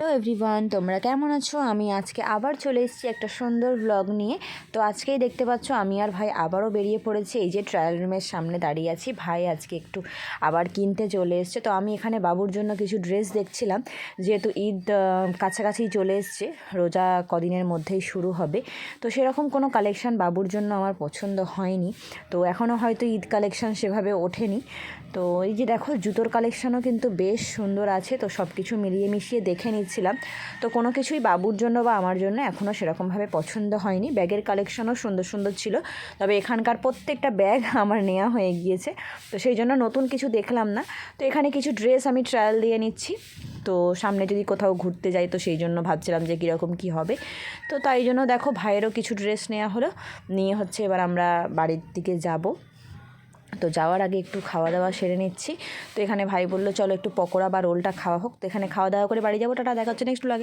Hello everyone, তোমরা কেমন আছো? আমি আজকে আবার চলে এসেছি একটা সুন্দর ব্লগ নিয়ে। তো আজকেই দেখতে পাচ্ছ আমি আর ভাই আবারও বেরিয়ে পড়েছি। এই যে ট্রায়াল রুমের সামনে দাঁড়িয়ে আছি। ভাই আজকে একটু আবার কিনতে চলে এসছে। তো আমি এখানে বাবুর জন্য কিছু ড্রেস দেখছিলাম, যেহেতু ঈদ কাছাকাছি চলে এসছে, রোজা কদিনের মধ্যেই শুরু হবে। তো সেরকম কোনো কালেকশান বাবুর জন্য আমার পছন্দ হয়নি। তো এখনও হয়তো ঈদ কালেকশান সেভাবে ওঠেনি। তো এই যে দেখো, জুতোর কালেকশানও কিন্তু বেশ সুন্দর আছে। তো সব কিছু মিলিয়ে মিশিয়ে দেখে নিচ্ছিলাম। তো কোনো কিছুই বাবুর জন্য বা আমার জন্য এখনও সেরকমভাবে পছন্দ হয়নি। ব্যাগের কালেকশানও সুন্দর সুন্দর ছিল, তবে এখানকার প্রত্যেকটা ব্যাগ আমার নেওয়া হয়ে গিয়েছে। তো সেই জন্য নতুন কিছু দেখলাম না। তো এখানে কিছু ড্রেস আমি ট্রায়াল দিয়ে নিচ্ছি। তো সামনে যদি কোথাও ঘুরতে যাই, তো সেই জন্য ভাবছিলাম যে কীরকম কী হবে। তো তাই জন্য দেখো, ভাইয়েরও কিছু ড্রেস নেওয়া হলো। নিয়ে হচ্ছে এবার আমরা বাড়ির দিকে যাব। তো যাওয়ার আগে একটু খাওয়া দাওয়া সেরে নিচ্ছি। তো এখানে ভাই বললো চলো একটু পকোড়া বা রোলটা খাওয়া হোক। তো এখানে খাওয়া দাওয়া করে বাড়ি যাবো। টাটা, দেখা হচ্ছে নেক্সট ব্লগে।